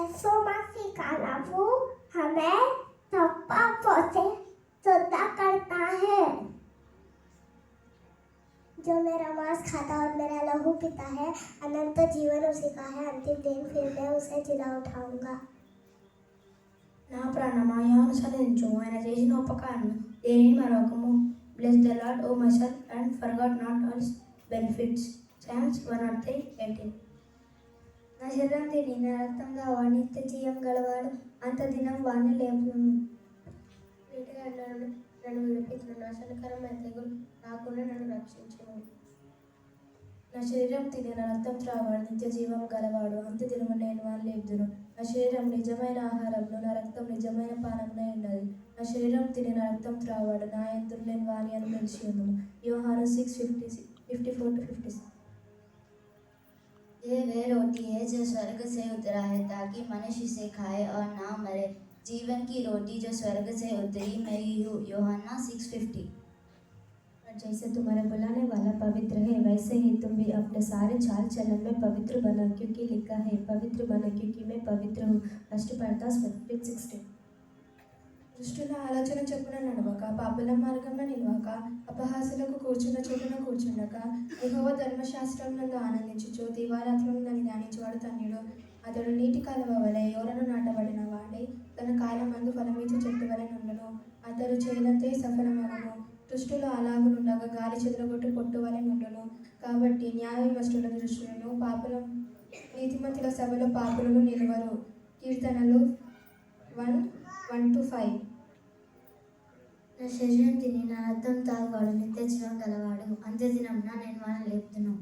यीशु मसीह का लहू हमें सब पापों से शुद्ध करता है। जो मेरा मांस खाता और मेरा लहू पीता है अनंत जीवन उसी का है। अंतिम दिन फिर मैं उसे जिला उठाऊंगा। నా ప్రాణమా యెహోవాను సన్నిధించుము, ఆయన చేసిన ఉపకారము దేనిని మరొకము. Bless the Lord O my soul and forgot not all benefits. Psalms 103:18. నా శరీరం తిని నా రక్తం తాగాడు, నిత్య జీవం గలవాడు, అంత దినం వాణ్ణి లేపును. నీటిగా నన్ను విడిపించిన నాశనకరమైన తెగులు రాకుండా నన్ను రక్షించును. నా శరీరం తిని నా రక్తం త్రావాడు, నిత్య జీవం గలవాడు, అంత్య దినము నేను వాని లేపుదును. నా శరీరం నిజమైన ఆహారంలో, నా రక్తం నిజమైన పానమునై ఉన్నది. నా శరీరం తిని నా రక్తం త్రావాడు, నా యందు నేను వాని అని తెలిసి ఉన్నాను. యోహాను 6:54-56. ये वे रोटी है जो स्वर्ग से उतरा है ताकि मनुष्य से खाए और ना मरे। जीवन की रोटी जो स्वर्ग से उतरी मैं ही हूँ। यूहन्ना 6:50। जैसे तुम्हारे बुलाने वाला पवित्र है वैसे ही तुम भी अपने सारे चाल चलन में पवित्र बनो, क्योंकि लिखा है पवित्र बनो क्योंकि मैं पवित्र हूँ। अष्टप्रकाश 15:16. దుష్టుల ఆలోచన చొప్పున నడవక, పాపుల మార్గంలో నిలవక, అపహాసులకు కూర్చున్న చోటున కూర్చుండక, యెహోవా ధర్మశాస్త్రం నందు ఆనందించుచు దివారాత్రము దాన్ని ధ్యానించువాడు ధన్యుడు. అతడు నీటి కాలువ వలె యోరను నాటబడిన వాడై తన కాలమందు ఫలమిచ్చు చెట్టు వలె నుండును. అతడు చేయనంతే సఫలమగును. దుష్టులు అలాగునుండగా గాలి చెదరగొట్టు పొట్టు వలె నుండును. కాబట్టి న్యాయ విమర్శల దృష్టిలను పాపుల నీతిమంతుల సభలో పాపులను నిలువరు. కీర్తనలు 1:1-5. నా శరీరం తిని నా రక్తం తాగువాడు, నిత్య జీవం గలవాడు, అంత్యదినమున నేను వాని లేపుదును.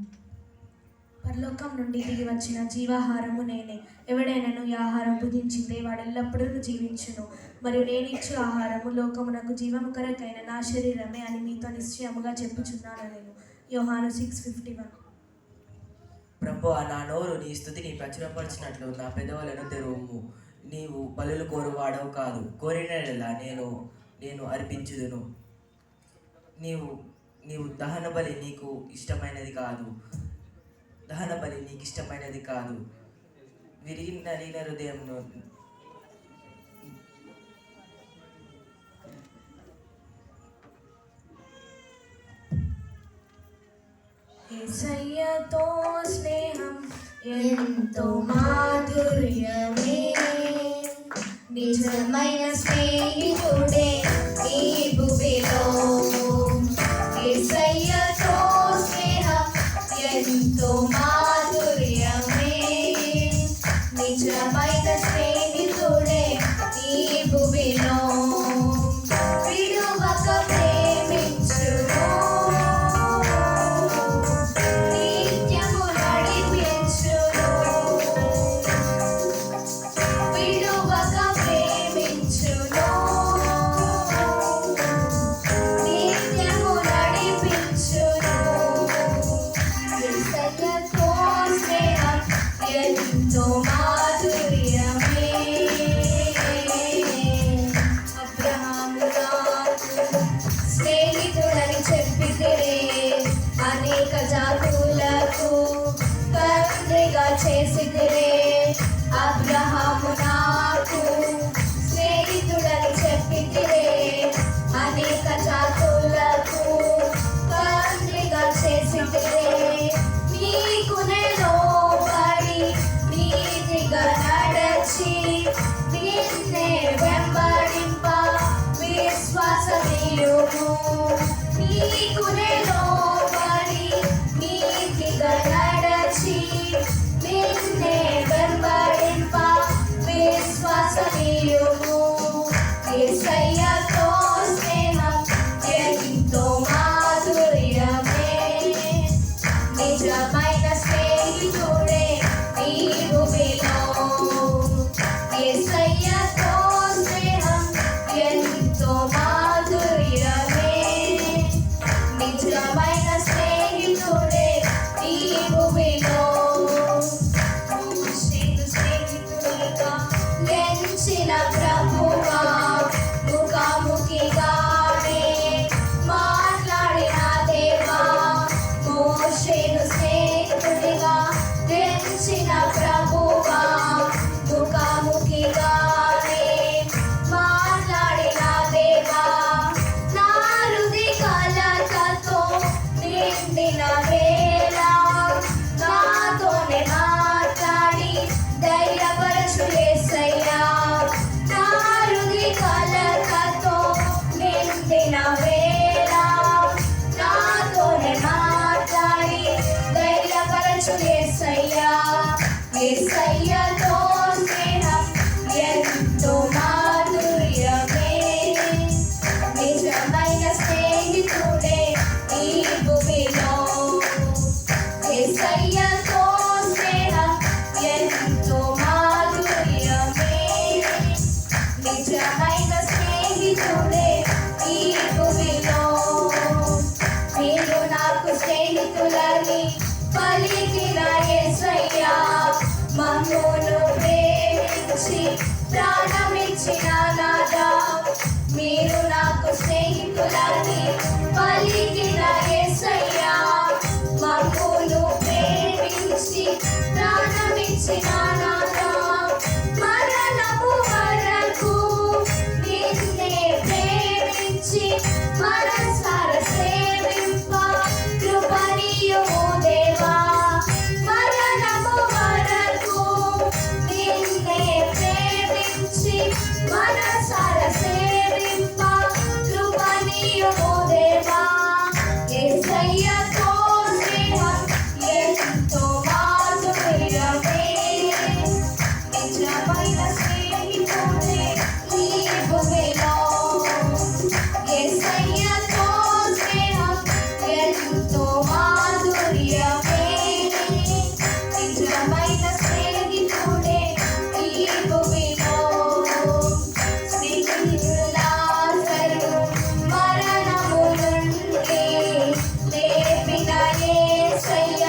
పరలోకం నుండి దిగి వచ్చిన జీవాహారము నేనే. ఎవడైనాను ఈ ఆహారం భుజించిందే వాడెల్లప్పుడూ జీవించును. మరియు నేనిచ్చు ఆహారము లోకమునకు జీవము కొరకైన నా శరీరమే అని మీతో నిశ్చయముగా చెప్పుచున్నాను నేను. యోహాను 6:51. ప్రభువా, నా నోరు నీ స్తుతిని ప్రచురపరిచినట్లు నా పెదవులను తెరువుము. నీవు బలులు కోరువాడవు కాదు, కోరినలా నేను అర్పించుదును. నీవు దహన బలి నీకు ఇష్టమైనది కాదు. విరిగి నలిగిన హృదయంను యేసయ్యతో స్నేహం ఎంతో మాధుర్యమే, నిజమైన స్నేహితుడే ఈ భూమిలో. యేసయ్యతో స్నేహం ఎంతో మాధుర్యమే, నిజమైన స్నేహితుడే ఈ భూమిలో. విడువక ప్రేమించును, నిత్యము నడిపించును. విడువక ప్రేమించును, నిత్యము నడిపించును. యేసయ్యతో స్నేహం ఎంతో మాధుర్యమే. అబ్రహాము నాకు స్నేహితుడని చెప్పితిరే, అనేక జాతులకు తండ్రిగా చేసితిరే. అబ్రహాము నాకు స్నేహితుడని చెప్పితిరే, అనేక జాతులకు తండ్రిగా చేసితిరే. నీకు నేను లోబడి నీతిగా నడచి నిన్నే వెంబడింప విశ్వాసనీయుము. నీకు నేను లోబడి నీతిగా నడచి నిన్నే నాకు స్నేహితులని పలికిన యేసయ్యా మమ్మును ప్రేమించి ప్రాణమిచ్చిన నాదా మీరు నాకు స్నేహితులని పలికిన యేసయ్యా మమ్మును ప్రేమించి ప్రాణమిచ్చిన నాదా మరణము వరకు నిన్నే ప్రేమించి మనసార సేవింప కృపణీయము దేవా మరణము వరకు నిన్నే ప్రేమించి మనసార సేవింప కృపణీయము దేవా యేసయ్యతో స్నేహం ఎంతో మాధుర్యమే నిజమైన స్నేహితుడే ఈ భూమిలో యేసయ్యతో స్నేహం ఎంతో మాధుర్యమే నిజమైన స్నేహితుడే ఈ భూమిలో స్నేహితులాసరు మరణము నుండి లేపిన యేసయ్య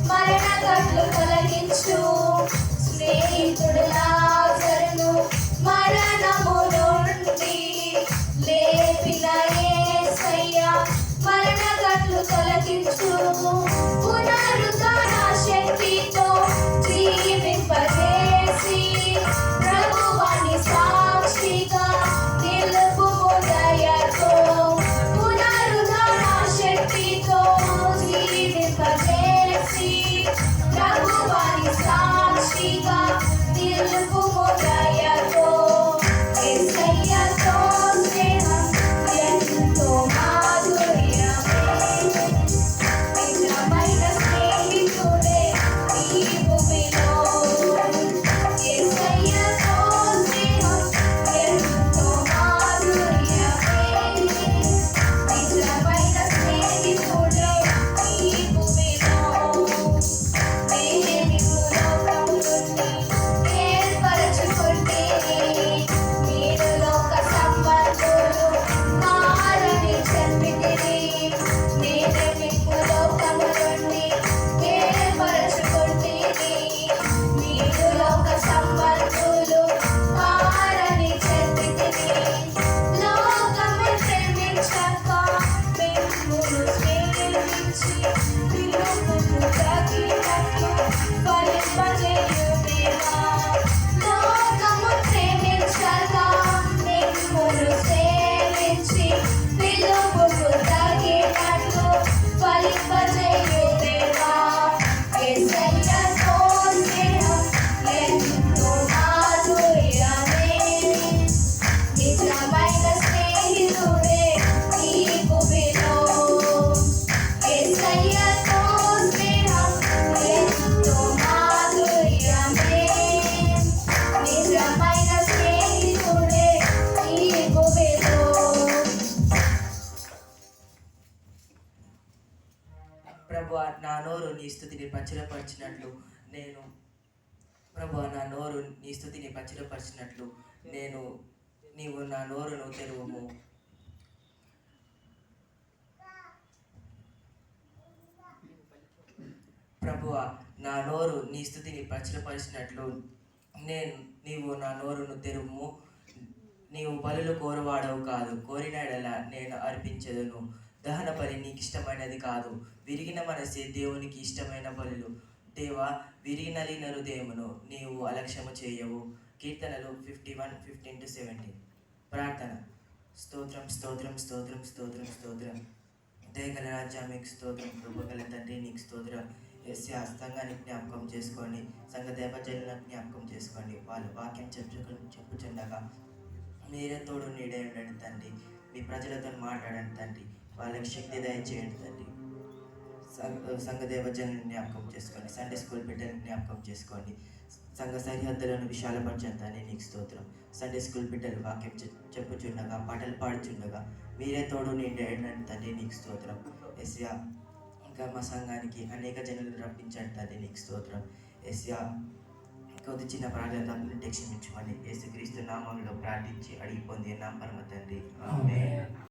మరణగట్లు తొలగించు స్నేహితులాసరును మరణము నుండి లేపిన యేసయ్య మరణగట్లు తొలగించు పునరుద్ధరణ శక్తితో జీవింపజేసి ప్రభువాని సాక్షిగా నిలుపుము దయతో పునరుద్ధరణ శక్తితో జీవింపజేసి ప్రభువాని సాక్షిగా నిలుపుము దయతో యేసయ్యతో స్నేహం ఎంతో మాధుర్యమే నిజమైన స్నేహితుడే ఈ భూమిలో యేసయ్యతో స్నేహం ఎంతో మాధుర్యమే నిజమైన స్నేహితుడే ఈ భూమిలో మేమిము లోకం నుండి ఏర్పరచుకుంటే మీరు లోక సంబంధులు కారని చెప్పితిరి మేమిము లోకం నుండి ఏర్పరచుకుంటే మీరు లోక సంబంధులు కారని చెప్పితిరి లోకము ప్రేమించక మిమ్మును ప్రేమించి పిలుపుకు తగినట్లు ఫలింపజేయు దేవా లోకము ప్రేమించక మిమ్మును ప్రేమించి పిలుపుకు తగినట్లు ఫలింపజేయు దేవా యేసయ్యతో స్నేహం ఎంతో మాధుర్యమే నిజమైన స్నేహితుడే ఈ భూమిలో యేసయ్యతో స్నేహం ఎంతో మాధుర్యమే నిజమైన స్నేహితుడే ఈ భూమిలో ప్రభు నా నోరు నీ స్తుతిని పచ్చిరపరిచినట్లు నేను ప్రభు నా నోరు నీ స్తుతిని పచ్చిరపరిచినట్లు నీవు నా నోరును తెరువుము ప్రభువ నా నోరు నీ స్తుతిని పచ్చిరపరిచినట్లు నీవు నా నోరును తెరువుము నీవు బలులు కోరువాడవు కాదు కోరిన ఎడల నేను అర్పించదును దహన బలి నీకు ఇష్టమైనది కాదు విరిగిన మనసే దేవునికి ఇష్టమైన బలులు దేవా విరిగినలిన హృదయమును నీవు అలక్ష్యము చేయవు కీర్తనలు 51:15-17 ప్రార్థన స్తోత్రం స్తోత్రం స్తోత్రం స్తోత్రం స్తోత్రం దయగల రాజా మీకు స్తోత్రం కృపగల తండ్రి నీకు స్తోత్రం ఎస్య సంఘాన్ని జ్ఞాపకం చేసుకోండి సంఘ దేవజనులను జ్ఞాపకం చేసుకోండి వాళ్ళు వాక్యం చెప్పుచుండగా మీరే తోడు నీడే ఉండండి తండ్రి మీ ప్రజలతో మాట్లాడండి తండ్రి వాళ్ళకి శక్తి దయచేయండి తండ్రి సంఘ దేవజనులను జ్ఞాపకం చేసుకోండి సండే స్కూల్ బిడ్డలను జ్ఞాపకం చేసుకోండి సంఘ సరిహద్దులను విశాలపరచండి నీకు స్తోత్రం సండే స్కూల్ బిడ్డలు వాక్యం చెప్పుచుండగా పాటలు పాడుచుండగా మీరే తోడు నిండేయండి తండ్రి నీకు స్తోత్రం ఎస్యా ఇంకా మా సంఘానికి అనేక జనులు రప్పించండి తండ్రి నీకు స్తోత్రం ఎస్యా కొద్ది చిన్న ప్రార్థన తప్పులు క్షమించమని యేసుక్రీస్తు నామంలో ప్రార్థించి అడిగి పొంది నా పరమ తండ్రి ఆమేన్.